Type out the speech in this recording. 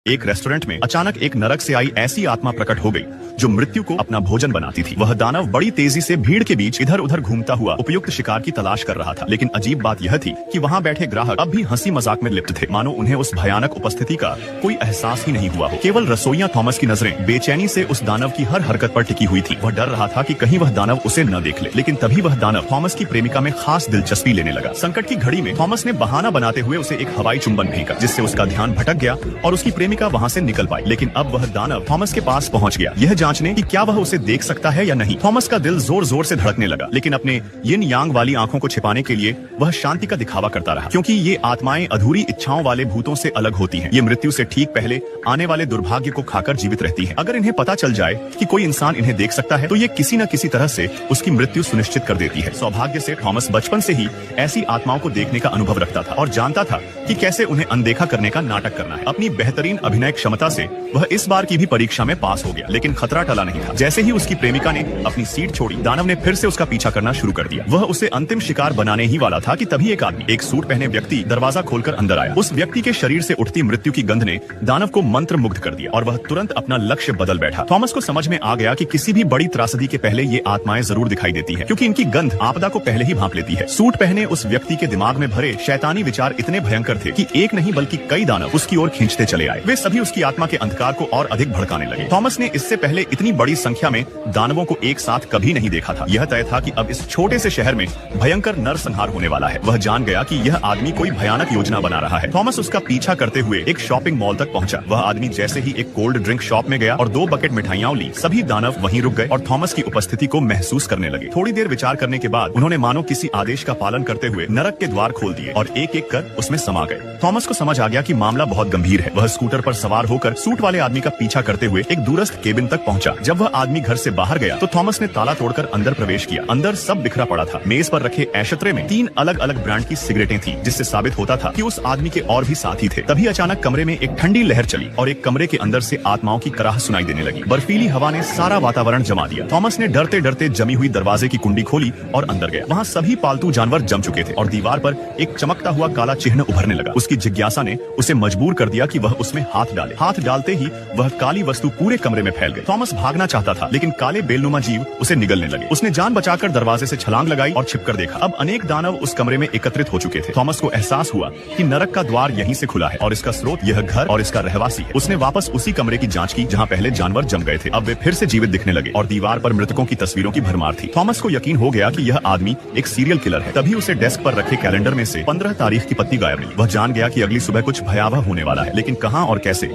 एक रेस्टोरेंट में अचानक एक नरक से आई ऐसी आत्मा प्रकट हो गई जो मृत्यु को अपना भोजन बनाती थी। वह दानव बड़ी तेजी से भीड़ के बीच इधर उधर घूमता हुआ उपयुक्त शिकार की तलाश कर रहा था। लेकिन अजीब बात यह थी कि वहां बैठे ग्राहक अब भी हंसी मजाक में लिप्त थे, मानो उन्हें उस भयानक उपस्थिति का कोई एहसास ही नहीं हुआ हो। केवल रसोइया थॉमस की नजरें बेचैनी से उस दानव की हर हरकत पर टिकी हुई थी। वह डर रहा था कि कहीं वह दानव उसे न देख ले। लेकिन तभी वह दानव थॉमस की प्रेमिका में खास दिलचस्पी लेने लगा। संकट की घड़ी में थॉमस ने बहाना बनाते हुए उसे एक हवाई चुंबन फेंका, जिससे उसका ध्यान भटक गया और उसकी प्रेमिका वहाँ से निकल पाई। लेकिन अब वह दानव थॉमस के पास पहुंच गया, यह जांचने कि क्या वह उसे देख सकता है या नहीं। थॉमस का दिल जोर जोर से धड़कने लगा, लेकिन अपने यिन यांग वाली आंखों को छिपाने के लिए वह शांति का दिखावा करता रहा, क्योंकि ये आत्माएं अधूरी इच्छाओं वाले भूतों से अलग होती हैं। ये मृत्यु से ठीक पहले आने वाले दुर्भाग्य को खाकर जीवित रहती हैं। अगर इन्हें पता चल जाए कि कोई इंसान इन्हें देख सकता है तो ये किसी न किसी तरह से उसकी मृत्यु सुनिश्चित कर देती है। सौभाग्य से थॉमस बचपन से ही ऐसी आत्माओं को देखने का अनुभव रखता था और जानता था कि कैसे उन्हें अनदेखा करने का नाटक करना है। अपनी बेहतरीन अभिनय क्षमता से वह इस बार की भी परीक्षा में पास हो गया, लेकिन खतरा टला नहीं था। जैसे ही उसकी प्रेमिका ने अपनी सीट छोड़ी, दानव ने फिर से उसका पीछा करना शुरू कर दिया। वह उसे अंतिम शिकार बनाने ही वाला था कि तभी एक आदमी, एक सूट पहने व्यक्ति दरवाजा खोलकर अंदर आया। उस व्यक्ति के शरीर से उठती मृत्यु की गंध ने दानव को मंत्र मुग्ध कर दिया और वह तुरंत अपना लक्ष्य बदल बैठा। थॉमस को समझ में आ गया कि किसी भी बड़ी त्रासदी के पहले ये आत्माएं जरूर दिखाई देती है, क्योंकि इनकी गंध आपदा को पहले ही भांप लेती है। सूट पहने उस व्यक्ति के दिमाग में भरे शैतानी विचार इतने भयंकर थे कि एक नहीं बल्कि कई दानव उसकी ओर खींचते चले आए। वे सभी उसकी आत्मा के अंधकार को और अधिक भड़काने लगे। थॉमस ने इससे पहले इतनी बड़ी संख्या में दानवों को एक साथ कभी नहीं देखा था। यह तय था कि अब इस छोटे से शहर में भयंकर नरसंहार होने वाला है। वह जान गया कि यह आदमी कोई भयानक योजना बना रहा है। थॉमस उसका पीछा करते हुए एक शॉपिंग मॉल तक पहुंचा। वह आदमी जैसे ही एक कोल्ड ड्रिंक शॉप में गया और 2 बकेट मिठाइयां ली, सभी दानव वहीं रुक गए और थॉमस की उपस्थिति को महसूस करने लगे। थोड़ी देर विचार करने के बाद उन्होंने मानो किसी आदेश का पालन करते हुए नरक के द्वार खोल दिए और एक एक कर उसमें समा गए। थॉमस को समझ आ गया कि मामला बहुत गंभीर है। वह स्कूटर पर सवार होकर सूट वाले आदमी का पीछा करते हुए एक दूरस्थ केबिन तक पहुंचा। जब वह आदमी घर से बाहर गया तो थॉमस ने ताला तोड़कर अंदर प्रवेश किया। अंदर सब बिखरा पड़ा था। मेज पर रखे एशत्रे में 3 अलग अलग ब्रांड की सिगरेटें थी, जिससे साबित होता था कि उस आदमी के और भी साथी थे। तभी अचानक कमरे में एक ठंडी लहर चली और एक कमरे के अंदर से आत्माओं की कराह सुनाई देने लगी। बर्फीली हवा ने सारा वातावरण जमा दिया। थॉमस ने डरते डरते जमी हुई दरवाजे की कुंडी खोली और अंदर गया। वहाँ सभी पालतू जानवर जम चुके थे और दीवार पर एक चमकता हुआ काला चिन्ह उभरने लगा। उसकी जिज्ञासा ने उसे मजबूर कर दिया कि वह उसमें हाथ डाले। हाथ डालते ही वह काली वस्तु पूरे कमरे में फैल गई। थॉमस भागना चाहता था, लेकिन काले बेलनुमा जीव उसे निगलने लगे। उसने जान बचाकर दरवाजे से छलांग लगाई और छिपकर देखा। अब अनेक दानव उस कमरे में एकत्रित हो चुके थे। थॉमस को एहसास हुआ कि नरक का द्वार यहीं से खुला है और इसका स्रोत यह घर और इसका रहवासी है। उसने वापस उसी कमरे की जांच की जहां पहले जानवर जम गए थे। अब वे फिर से जीवित दिखने लगे और दीवार पर मृतकों की तस्वीरों की भरमार थी। थॉमस को यकीन हो गया कि यह आदमी एक सीरियल किलर है। तभी उसे डेस्क पर रखे कैलेंडर में से 15 तारीख की पत्ती गायब मिली। वह जान गया कि अगली सुबह कुछ भयावह होने वाला है, लेकिन कहां और कैसे